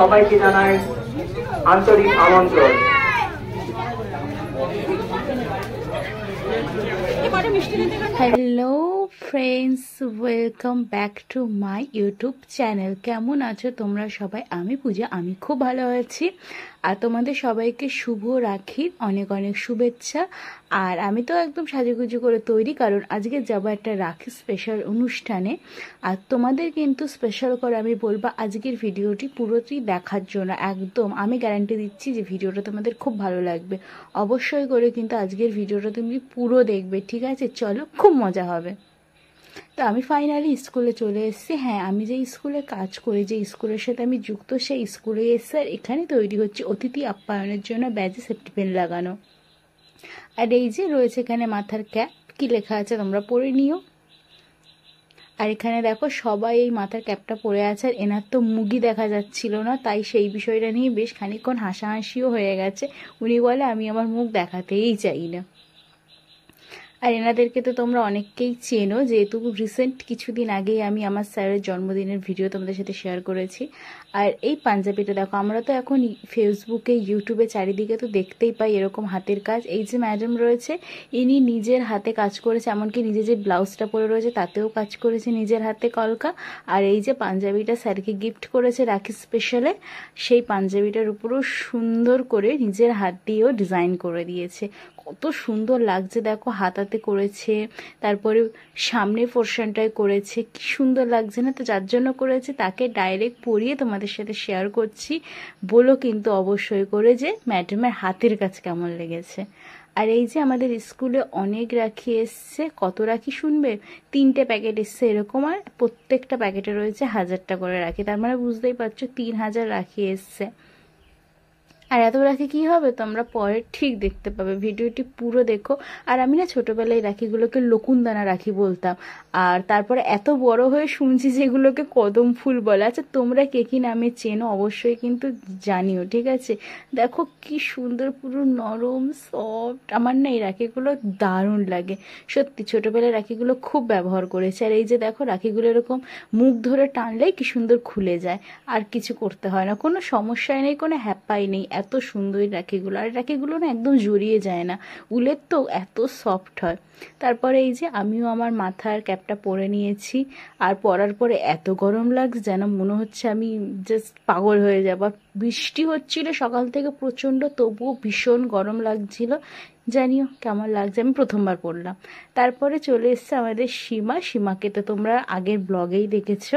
সবাইকে জানাই আন্তরিক আমন্ত্রণ। Hello friends, welcome back to my YouTube channel. কেমন আছো তোমরা সবাই? আমি পূজা, আমি খুব ভালো আছি। আর তোমাদের সবাইকে শুভ রাখির অনেক অনেক শুভেচ্ছা। আর আমি তো একদম সাজুগুজু করে তৈরি, কারণ আজকে যাবো একটা রাখি স্পেশাল অনুষ্ঠানে। আর তোমাদের কিন্তু স্পেশাল করে আমি বলবো আজকের ভিডিওটি পুরোটি দেখার জন্য। একদম আমি গ্যারান্টি দিচ্ছি যে ভিডিওটা তোমাদের খুব ভালো লাগবে। অবশ্যই করে কিন্তু আজকের ভিডিওটা তুমি পুরো দেখবে, ঠিক আছে? চলো, খুব মজা হবে। তো আমি ফাইনালি স্কুলে চলে এসেছি। হ্যাঁ, আমি যে স্কুলে কাজ করি, যে স্কুলের সাথে আমি যুক্ত, সেই স্কুলে এসে আর এখানে তৈরি হচ্ছে অতিথি আপ্যায়নের জন্য ব্যাজে সেফটি পিন লাগানো। আর এই যে রয়েছে এখানে মাথার ক্যাপ, কি লেখা আছে তোমরা পড়ে নিও। আর এখানে দেখো সবাই এই মাথার ক্যাপটা পরে আছে। আর এনার তো মুখই দেখা যাচ্ছিল না, তাই সেই বিষয়টা নিয়ে বেশ খানিকক্ষণ হাসাহাসিও হয়ে গেছে। উনি বলে আমি আমার মুখ দেখাতেই চাই না। আর এনাদেরকে তো তোমরা অনেককেই চেনো, যেহেতু রিসেন্ট কিছুদিন আগেই আমি আমার স্যারের জন্মদিনের ভিডিও তোমাদের সাথে শেয়ার করেছি। আর এই পাঞ্জাবিটা দেখো, আমরা তো এখন ফেসবুকে, ইউটিউবে চারিদিকে তো দেখতেই পাই এরকম হাতের কাজ। এই যে ম্যাডাম রয়েছে, ইনি নিজের হাতে কাজ করেছে, এমনকি নিজে যে ব্লাউজটা পরে রয়েছে তাতেও কাজ করেছে নিজের হাতে কলকা। আর এই যে পাঞ্জাবিটা স্যারকে গিফট করেছে রাখি স্পেশালে, সেই পাঞ্জাবিটার উপরও সুন্দর করে নিজের হাত দিয়েও ডিজাইন করে দিয়েছে। কত সুন্দর লাগছে দেখো, হাতাতে করেছে, তারপরে সামনের পোর্শনটায় করেছে, কি সুন্দর লাগছে না? তো যার জন্য করেছে তাকে ডাইরেক্ট পরিয়ে তোমাদের সাথে শেয়ার করছি। বলো কিন্তু অবশ্যই করে যে ম্যাডামের হাতের কাজ কেমন লেগেছে। আর এই যে আমাদের স্কুলে অনেক রাখি এসছে। কত রাখি শুনবে? 3টে প্যাকেট এসছে এরকম, আর প্রত্যেকটা প্যাকেটে রয়েছে 1000টা করে রাখি। তার মানে বুঝতেই পারছো 3000 রাখি এসছে। আর এত রাখি কি হবে তোমরা পরে ঠিক দেখতে পাবে, ভিডিওটি পুরো দেখো। আর আমি না ছোটবেলায় রাখিগুলোকে লকুনদানা রাখি বলতাম, আর তারপরে এত বড় হয়ে শুনছি যে এগুলোকে কদম ফুল বলে। আচ্ছা, তোমরা কে কি নামে চেনো অবশ্যই কিন্তু জানিও, ঠিক আছে? দেখো কি সুন্দর, পুরো নরম সফট। আমার না এই রাখিগুলো দারুণ লাগে সত্যি। ছোটবেলায় রাখিগুলো খুব ব্যবহার করেছে। আর এই যে দেখো রাখিগুলো এরকম মুখ ধরে টানলেই কি সুন্দর খুলে যায়, আর কিছু করতে হয় না, কোনো সমস্যাই নেই, কোনো হ্যাপাই নেই। এত সুন্দর রাখিগুলো। আর রাখিগুলো না একদম জড়িয়ে যায় না, উলের তো এত সফট হয়। তারপরে এই যে আমিও আমার মাথার ক্যাপটা পরে নিয়েছি। আর পরার পরে এত গরম লাগছে যেন মনে হচ্ছে আমি জাস্ট পাগল হয়ে যাব। আর বৃষ্টি হচ্ছিল সকাল থেকে প্রচণ্ড, তবুও ভীষণ গরম লাগছিল। জানিও কেমন লাগছে, আমি প্রথমবার পড়লাম। তারপরে চলে এসছে আমাদের সীমা। সীমাকে তো তোমরা আগের ব্লগেই দেখেছো।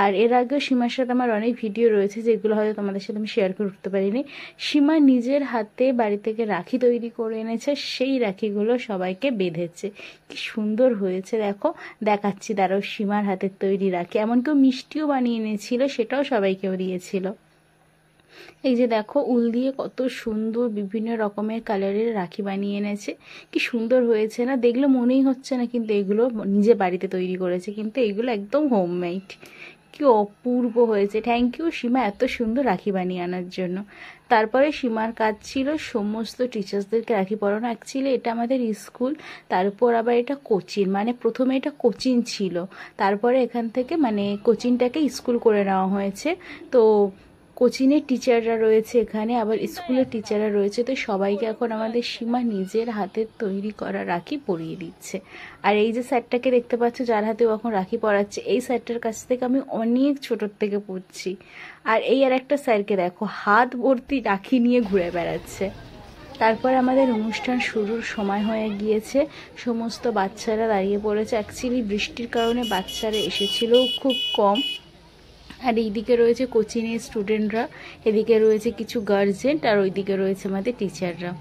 আর এর আগেও সীমার সাথে আমার অনেক ভিডিও রয়েছে, যেগুলো হয়তো তোমাদের সাথে আমি শেয়ার করে উঠতে পারিনি। সীমা নিজের হাতে বাড়ি থেকে রাখি তৈরি করে এনেছে, সেই রাখিগুলো সবাইকে বেঁধেছে। কি সুন্দর হয়েছে দেখো, দেখাচ্ছি দাঁড়াও সীমার হাতের তৈরি রাখি। এমনকি মিষ্টিও বানিয়ে এনেছিল, সেটাও সবাইকেও দিয়েছিল। এই যে দেখো উল দিয়ে কত সুন্দর বিভিন্ন রকমের কালারের রাখি বানিয়ে এনেছে। কি সুন্দর হয়েছে না? দেখলে মনেই হচ্ছে না কিন্তু এগুলো নিজে বাড়িতে তৈরি করেছে, কিন্তু এগুলো একদম হোমমেড। কি অপূর্ব হয়েছে। থ্যাংক ইউ সীমা এত সুন্দর রাখি বানিয়ে আনার জন্য। তারপরে সীমার কাজ ছিল সমস্ত টিচার্সদেরকে রাখি পরানো। অ্যাকচুয়ালি এটা আমাদের স্কুল, তারপর আবার এটা কোচিং, মানে প্রথমে এটা কোচিং ছিল, তারপরে এখান থেকে মানে কোচিংটাকে স্কুল করে নেওয়া হয়েছে। তো কোচিংয়ের টিচাররা রয়েছে এখানে, আবার স্কুলের টিচাররা রয়েছে। তো সবাইকে এখন আমাদের সীমা নিজের হাতের তৈরি করা রাখি পরিয়ে দিচ্ছে। আর এই যে স্যারটাকে দেখতে পাচ্ছ, যার হাতে ও এখন রাখি পরাচ্ছে, এই স্যারটার কাছ থেকে আমি অনেক ছোটোর থেকে পড়ছি। আর এই আর একটা স্যারকে দেখো, হাত ভর্তি রাখি নিয়ে ঘুরে বেড়াচ্ছে। তারপর আমাদের অনুষ্ঠান শুরুর সময় হয়ে গিয়েছে। সমস্ত বাচ্চারা দাঁড়িয়ে পড়েছে। অ্যাকচুয়ালি বৃষ্টির কারণে বাচ্চারা এসেছিলও খুব কম। আর এইদিকে রয়েছে কোচিংয়ের স্টুডেন্টরা, এদিকে রয়েছে কিছু গার্জেন, আর ওইদিকে রয়েছে আমাদের টিচাররা।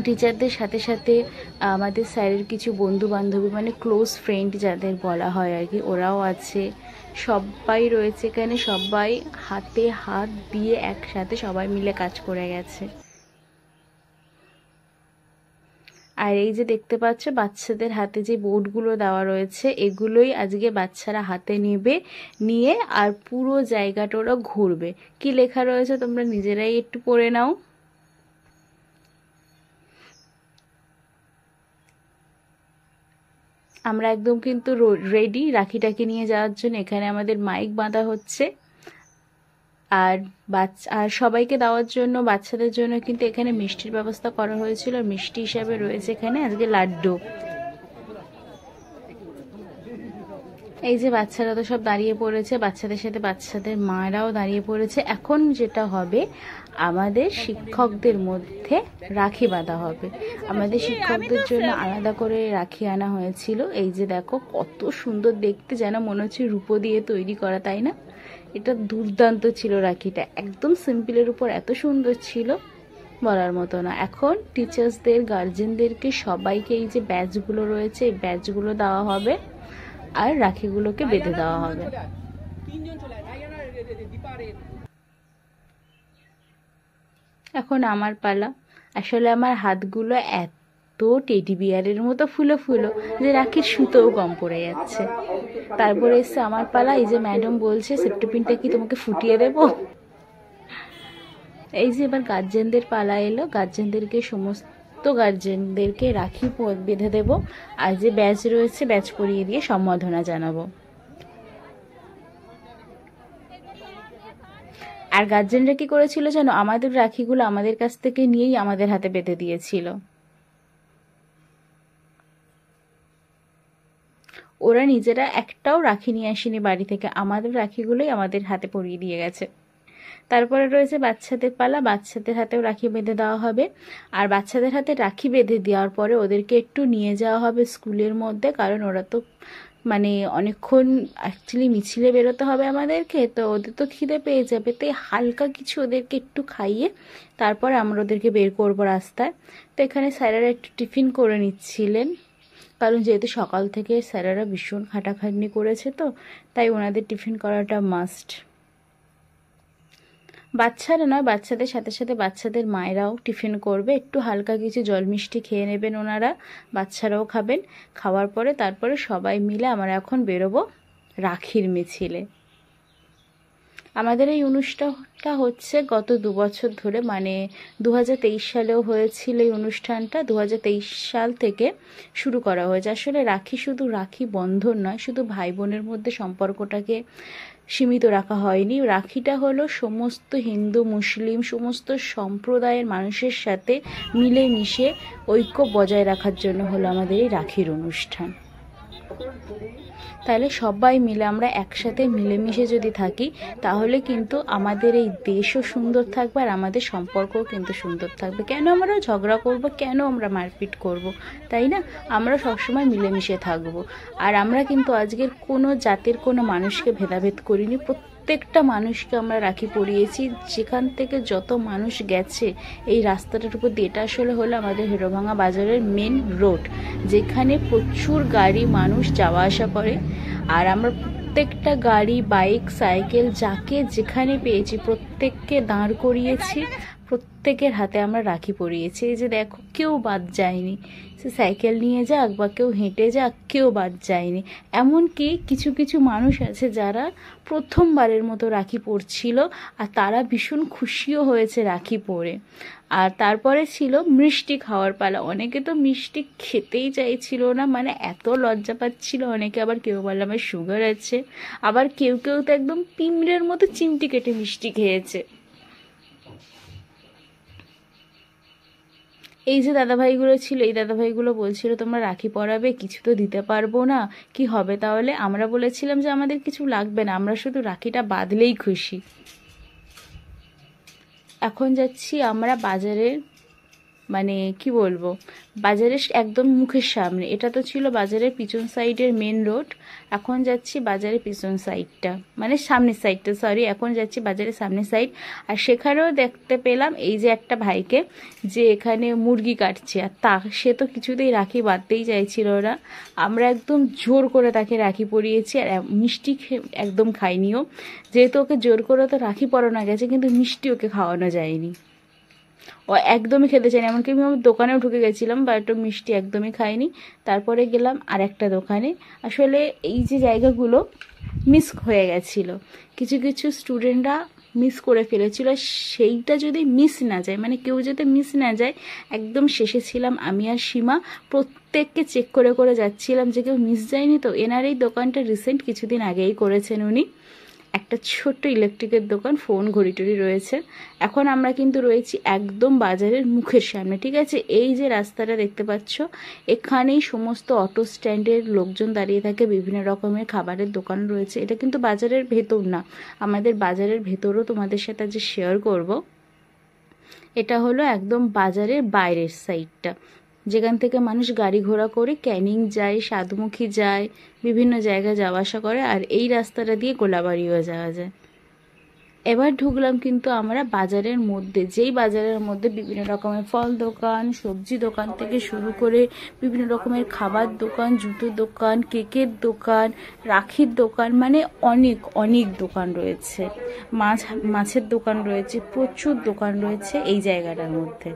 টিচারদের সাথে সাথে আমাদের স্যারের কিছু বন্ধু বান্ধবী, মানে ক্লোজ ফ্রেন্ড যাদের বলা হয় আর কি, ওরাও আছে। সবাই রয়েছে এখানে, সবাই হাতে হাত দিয়ে একসাথে সবাই মিলে কাজ করে গেছে। আর এই যে দেখতে পাচ্ছ বাচ্চাদের হাতে যে বোর্ডগুলো দেওয়া রয়েছে, এগুলোই আজকে বাচ্চারা হাতে নেবে, নিয়ে আর পুরো জায়গাটা ওরা ঘুরবে। কি লেখা রয়েছে তোমরা নিজেরাই একটু পড়ে নাও। আমরা একদম কিন্তু রেডি রাখি টাকি নিয়ে যাওয়ার জন্য। এখানে আমাদের মাইক বাঁধা হচ্ছে। আর সবাইকে দেওয়ার জন্য বাচ্চাদের জন্য কিন্তু এখানে মিষ্টির ব্যবস্থা করা হয়েছিল। আর মিষ্টি হিসাবে রয়েছে এখানে আজকে লাড্ডু। এই যে বাচ্চারা তো সব দাঁড়িয়ে পড়েছে, বাচ্চাদের সাথে বাচ্চাদের মারাও দাঁড়িয়ে পড়েছে। এখন যেটা হবে, আমাদের শিক্ষকদের মধ্যে রাখি বাঁধা হবে। আমাদের শিক্ষকদের জন্য আলাদা করে রাখি আনা হয়েছিল। এই যে দেখো কত সুন্দর দেখতে, যেন মনে হচ্ছে রূপো দিয়ে তৈরি করা, তাই না? এটা দুর্দান্ত ছিল রাখিটা, একদম সিম্পলের উপর এত সুন্দর ছিল বলার মতো না। এখন টিচার্সদের, গার্জেনদেরকে সবাইকে এই যে ব্যাচগুলো রয়েছে এই ব্যাচগুলো দেওয়া হবে আর রাখিগুলোকে বেঁধে দেওয়া হবে। এখন আমার পালা। আসলে আমার হাতগুলো এত টেডি বিয়ারের মতো ফুলো ফুলো যে রাখির সুতোও কম পড়ে যাচ্ছে। তারপরে এসে আমার পালা। এই যে ম্যাডাম বলছে সেফটি পিনটা কি তোমাকে ফুটিয়ে দেব। এই যে এবার গার্জেনদের পালা এলো। গার্জেনদেরকে সমস্ত গার্জেনদেরকে রাখি বেঁধে দেব, আর যে ব্যাচ রয়েছে ব্যাচ পরিয়ে দিয়ে সম্বর্ধনা জানাবো। আর গার্জেনরা কি করেছিল জানো, আমাদের রাখিগুলো আমাদের কাছ থেকে নিয়েই আমাদের হাতে বেঁধে দিয়েছিল। ওরা নিজেরা একটাও রাখি নিয়ে আসেনি বাড়ি থেকে, আমাদের রাখিগুলোই আমাদের হাতে পরিয়ে দিয়ে গেছে। তারপরে রয়েছে বাচ্চাদের পালা। বাচ্চাদের হাতেও রাখি বেঁধে দেওয়া হবে। আর বাচ্চাদের হাতে রাখি বেঁধে দেওয়ার পরে ওদেরকে একটু নিয়ে যাওয়া হবে স্কুলের মধ্যে, কারণ ওরা তো মানে অনেকক্ষণ অ্যাকচুয়ালি মিছিলে বেরোতে হবে আমাদেরকে, তো ওদের তো খিদে পেয়ে যাবে, তাই হালকা কিছু ওদেরকে একটু খাইয়ে তারপরে আমরা ওদেরকে বের করবো রাস্তায়। তো এখানে স্যারেরা একটু টিফিন করে নিচ্ছিলেন, কারণ যেহেতু সকাল থেকে স্যারেরা ভীষণ খাটাখাটনি করেছে, তো তাই ওনাদের টিফিন করাটা মাস্ট। বাচ্চারা নয়, বাচ্চাদের সাথে সাথে বাচ্চাদের মায়েরাও টিফিন করবে, একটু হালকা কিছু জল মিষ্টি খেয়ে নেবেন ওনারা, বাচ্চারাও খাবেন। খাওয়ার পরে তারপরে সবাই মিলে আমরা এখন বেরোবো রাখির মিছিলে। আমাদের এই অনুষ্ঠানটা হচ্ছে গত 2 বছর ধরে, মানে 2023 সালেও হয়েছিল এই অনুষ্ঠানটা। 2023 সাল থেকে শুরু করা হয়েছে। আসলে রাখি শুধু রাখি বন্ধন নয়, শুধু ভাই বোনের মধ্যে সম্পর্কটাকে সীমিত রাখা হয়নি। রাখিটা হলো সমস্ত হিন্দু, মুসলিম, সমস্ত সম্প্রদায়ের মানুষের সাথে মিলেমিশে ঐক্য বজায় রাখার জন্য হলো আমাদের এই রাখির অনুষ্ঠান। তাহলে সবাই মিলে আমরা একসাথে মিলেমিশে যদি থাকি, তাহলে কিন্তু আমাদের এই দেশও সুন্দর থাকবে আর আমাদের সম্পর্কও কিন্তু সুন্দর থাকবে। কেন আমরা ঝগড়া করব, কেন আমরা মারপিট করব, তাই না? আমরা সবসময় মিলেমিশে থাকবো। আর আমরা কিন্তু আজকের কোনো জাতের কোনো মানুষকে ভেদাভেদ করিনি, প্রত্যেকটা মানুষকে আমরা রাখি পরিয়েছি। যেখান থেকে যত মানুষ গেছে এই রাস্তাটার উপর দিয়ে, এটা আসলে হলো আমাদের হেরোভাঙা বাজারের মেন রোড, যেখানে প্রচুর গাড়ি মানুষ যাওয়া আসা করে। আর আমরা প্রত্যেকটা গাড়ি, বাইক, সাইকেল যাকে যেখানে পেয়েছি প্রত্যেককে দাঁড় করিয়েছি, প্রত্যেকের হাতে আমরা রাখি পরিয়েছি। এই যে দেখো, কেউ বাদ যায়নি, সে সাইকেল নিয়ে যাক বা কেউ হেঁটে যাক, কেউ বাদ যায়নি। এমনকি কিছু কিছু মানুষ আছে যারা প্রথমবারের মতো রাখি পরছিল, আর তারা ভীষণ খুশিও হয়েছে রাখি পরে। আর তারপরে ছিল মিষ্টি খাওয়ার পালা। অনেকে তো মিষ্টি খেতেই চাইছিল না, মানে এত লজ্জা পাচ্ছিল অনেকে। আবার কেউ বলল আমার সুগার আছে, আবার কেউ কেউ তো একদম পিঁমড়ের মতো চিমটি কেটে মিষ্টি খেয়েছে। এই যে দাদাভাইগুলো ছিল, এই দাদাভাইগুলো বলছিল তোমরা রাখি পরাবে, কিছু তো দিতে পারবো না, কি হবে তাহলে? আমরা বলেছিলাম যে আমাদের কিছু লাগবে না, আমরা শুধু রাখিটা বাঁধলেই খুশি। এখন যাচ্ছি আমরা বাজারের, মানে কি বলবো, বাজারের একদম মুখের সামনে। এটা তো ছিল বাজারের পিছন সাইডের মেন রোড, এখন যাচ্ছি বাজারের পিছন সাইডটা, মানে সামনের সাইডটা, সরি, এখন যাচ্ছি বাজারের সামনের সাইড। আর সেখানেও দেখতে পেলাম এই যে একটা ভাইকে, যে এখানে মুরগি কাটছে, আর সে তো কিছুতেই রাখি বাঁধতেই চাইছিল না। আমরা একদম জোর করে তাকে রাখি পরিয়েছি, আর মিষ্টি একদম খাইনিও, যেহেতু ওকে জোর করে তো রাখি পরানো গেছে, কিন্তু মিষ্টি ওকে খাওয়ানো যায়নি, ও একদমই খেতে চায়নি। এমনকি আমি আমার দোকানেও ঢুকে গেছিলাম, বাট ও মিষ্টি একদমই খাইনি। তারপরে গেলাম আর একটা দোকানে। আসলে এই যে জায়গাগুলো মিস হয়ে গেছিলো, কিছু কিছু স্টুডেন্টরা মিস করে ফেলেছিল, সেইটা যদি মিস না যায়, মানে কেউ যাতে মিস না যায়, একদম শেষে ছিলাম আমি আর সীমা, প্রত্যেককে চেক করে করে যাচ্ছিলাম যে কেউ মিস যায়নি তো। এনার এই দোকানটা রিসেন্ট কিছুদিন আগেই করেছেন উনি, একটা ছোট্ট ইলেকট্রিকের দোকান, ফোন, ঘড়ি টড়ি রয়েছে। এখন আমরা কিন্তু রয়েছি একদম বাজারের মুখের সামনে, ঠিক আছে। এই যে রাস্তাটা দেখতে পাচ্ছ, এখানেই সমস্ত অটো স্ট্যান্ডের লোকজন দাঁড়িয়ে থাকে, বিভিন্ন রকমের খাবারের দোকান রয়েছে। এটা কিন্তু বাজারের ভেতর না, আমাদের বাজারের ভেতরও তোমাদের সাথে আজ শেয়ার করব। এটা হলো একদম বাজারের বাইরের সাইডটা, যেখান থেকে মানুষ গাড়ি ঘোড়া করে ক্যানিং যায়, সাধুমুখী যায়, বিভিন্ন জায়গায় যাওয়া আসা করে। আর এই রাস্তাটা দিয়ে গোলাবাড়িও যাওয়া যায়। এবার ঢুকলাম কিন্তু আমরা বাজারের মধ্যে, যেই বাজারের মধ্যে বিভিন্ন রকমের ফল দোকান, সবজি দোকান থেকে শুরু করে বিভিন্ন রকমের খাবার দোকান, জুতো দোকান, কেকের দোকান, রাখির দোকান, মানে অনেক অনেক দোকান রয়েছে। মাছের দোকান রয়েছে, প্রচুর দোকান রয়েছে এই জায়গাটার মধ্যে।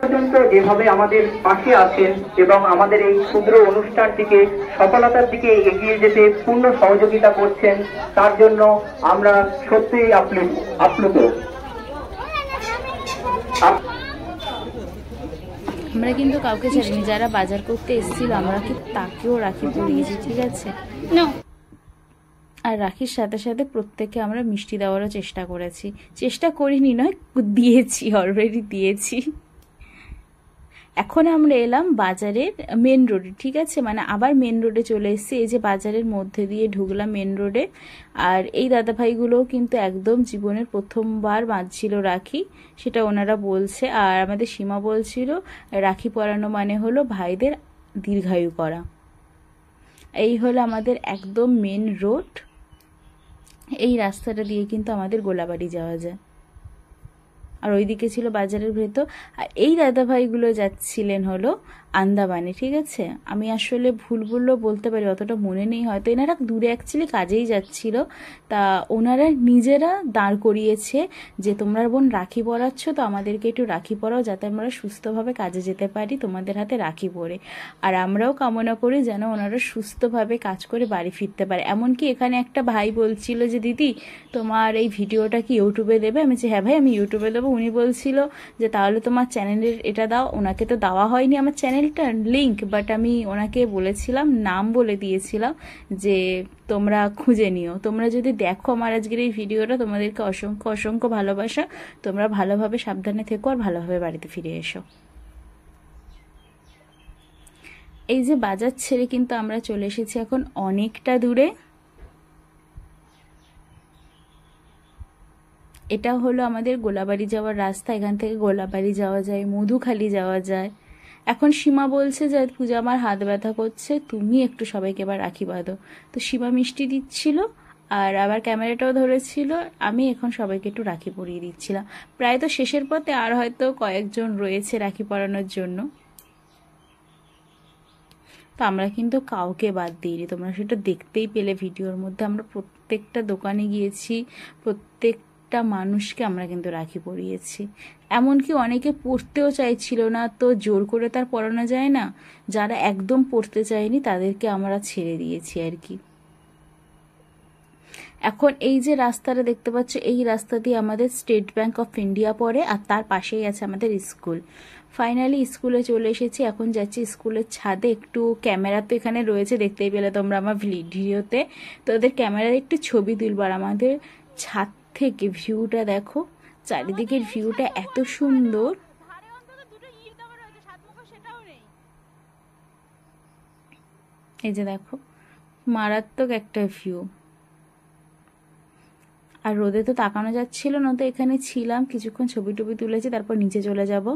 পর্যন্ত যেভাবে আমাদের পাশে আছেন এবং আমাদের এই ক্ষুদ্র অনুষ্ঠানটিকে সফলতার দিকে এগিয়ে যেতে পূর্ণ সহযোগিতা করছেন, তার জন্য আমরা সত্যিই আপ্লুত। আমরা কিন্তু কাউকে ছাড়িনি, যারা বাজার করতে এসেছিল আমরা কি তাকেও রাখি পরিয়েছি, ঠিক আছে। আর রাখির সাথে সাথে প্রত্যেককে আমরা মিষ্টি দেওয়ারও চেষ্টা করেছি, চেষ্টা করিনি নয়, দিয়েছি, অলরেডি দিয়েছি। এখন আমরা এলাম বাজারের মেন রোডে, ঠিক আছে, মানে আবার মেন রোডে চলে এসেছি। এই যে বাজারের মধ্যে দিয়ে ঢুকলাম মেন রোডে। আর এই দাদাভাইগুলোও কিন্তু একদম জীবনের প্রথমবার বাঁধছিল রাখি, সেটা ওনারা বলছে। আর আমাদের সীমা বলছিল রাখি পরানো মানে হলো ভাইদের দীর্ঘায়ু করা। এই হলো আমাদের একদম মেন রোড। এই রাস্তাটা দিয়ে কিন্তু আমাদের গোলাবাড়ি যাওয়া যায়। আর ওইদিকে ছিল বাজারের ভেতর। আর এই দাদাভাইগুলো যাচ্ছিলেন হলো আন্দামানে, ঠিক আছে। আমি আসলে ভুল বললেও বলতে পারি, অতটা মনে নেই হয়তো। এনারা দূরে অ্যাকচুয়ালি কাজেই যাচ্ছিল, তা ওনারা নিজেরা দাঁড় করিয়েছে যে তোমরা বোন রাখি পরাচ্ছ, তো আমাদেরকে একটু রাখি পরাও, যাতে আমরা সুস্থভাবে কাজে যেতে পারি তোমাদের হাতে রাখি পরে। আর আমরাও কামনা করি যেন ওনারা সুস্থভাবে কাজ করে বাড়ি ফিরতে পারে। এমনকি এখানে একটা ভাই বলছিল যে দিদি তোমার এই ভিডিওটা কি ইউটিউবে দেবে? আমি বলছি হ্যাঁ ভাই আমি ইউটিউবে দেবো। উনি বলছিল যে তাহলে তোমার চ্যানেলের এটা দাও। ওনাকে তো দেওয়া হয়নি আমার চ্যানেলটার লিঙ্ক, বাট আমি ওনাকে বলেছিলাম, নাম বলে দিয়েছিলাম যে তোমরা খুঁজে নিও। তোমরা যদি দেখো আমার আজকের এই ভিডিওটা, তোমাদেরকে অসংখ্য অসংখ্য ভালোবাসা। তোমরা ভালোভাবে সাবধানে থেকো আর ভালোভাবে বাড়িতে ফিরে এসো। এই যে বাজার ছেড়ে কিন্তু আমরা চলে এসেছি এখন অনেকটা দূরে। এটা হলো আমাদের গোলাবাড়ি যাওয়ার রাস্তা। এখান থেকে গোলাবাড়ি যাওয়া যায়, মধুখালি যাওয়া যায়। এখন সীমা বলছে যে পূজা আমার হাত ব্যথা করছে, তুমি একটু সবাইকে এবার রাখি বাঁধো। তো সীমা মিষ্টি দিচ্ছিল আর আবার ক্যামেরাটাও ধরেছিল। আমি এখন সবাইকে একটু রাখি পরিয়ে দিচ্ছিলাম। প্রায় তো শেষের পথে, আর হয়তো কয়েকজন রয়েছে রাখি পরানোর জন্য। তো আমরা কিন্তু কাউকে বাদ দিইনি, তোমরা সেটা দেখতেই পেলে ভিডিওর মধ্যে। আমরা প্রত্যেকটা দোকানে গিয়েছি, প্রত্যেকটা মানুষকে আমরা কিন্তু রাখি পরিয়েছি। এমনকি অনেকে পড়তেও চাইছিল না, তো জোর করে তার পড়ানো যায় না। যারা একদম পড়তে চায়নি তাদেরকে আমরা ছেড়ে দিয়েছি আর কি। এখন এই যে রাস্তাটা দেখতে পাচ্ছ, এই রাস্তা দিয়ে আমাদের স্টেট ব্যাংক অফ ইন্ডিয়া পড়ে, আর তার পাশেই আছে আমাদের স্কুল। ফাইনালি স্কুলে চলে এসেছি। এখন যাচ্ছি স্কুলের ছাদে। একটু ক্যামেরা তো এখানে রয়েছে, দেখতেই পেলে তোমরা আমার ভিডিওতে। তো ওদের ক্যামেরার একটু ছবি তুলবার, আমাদের ছাদ থেকে ভিউটা দেখো, চারিদিকের ভিউটা এত সুন্দর। এই যে দেখো, মারাত্মক একটা ভিউ। আর রোদে তো তাকানো যাচ্ছিল না, তো এখানে ছিলাম কিছুক্ষণ, ছবি টবি তুলেছি, তারপর নিচে চলে যাব।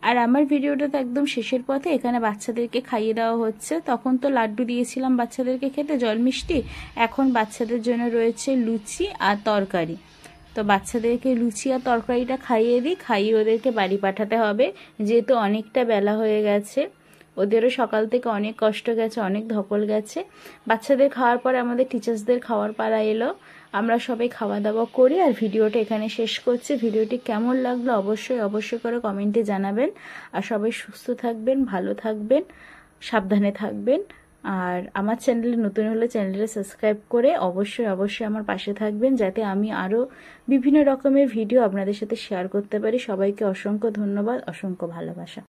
আর আমার ভিডিওটা তো একদম শেষের পথে। এখানে বাচ্চাদেরকে খাইয়ে দেওয়া হচ্ছে। তখন তো লাড্ডু দিয়েছিলাম বাচ্চাদেরকে খেতে, জল মিষ্টি। এখন বাচ্চাদের জন্য রয়েছে লুচি আর তরকারি। তো বাচ্চাদেরকে লুচি আর তরকারিটা খাইয়ে দিই, খাইয়ে ওদেরকে বাড়ি পাঠাতে হবে, যেহেতু অনেকটা বেলা হয়ে গেছে। ওদেরও সকাল থেকে অনেক কষ্ট গেছে, অনেক ধকল গেছে। বাচ্চাদের খাওয়ার পরে আমাদের টিচার্সদের খাওয়ার পালা এলো। আমরা সবাই খাওয়া দাওয়া করি আর ভিডিওটা এখানে শেষ করছি। ভিডিওটি কেমন লাগলো অবশ্যই অবশ্যই করে কমেন্টে জানাবেন। আর সবাই সুস্থ থাকবেন, ভালো থাকবেন, সাবধানে থাকবেন। আর আমার চ্যানেলে নতুন হলে চ্যানেলটা সাবস্ক্রাইব করে অবশ্যই অবশ্যই আমার পাশে থাকবেন, যাতে আমি আরও বিভিন্ন রকমের ভিডিও আপনাদের সাথে শেয়ার করতে পারি। সবাইকে অসংখ্য ধন্যবাদ, অসংখ্য ভালোবাসা।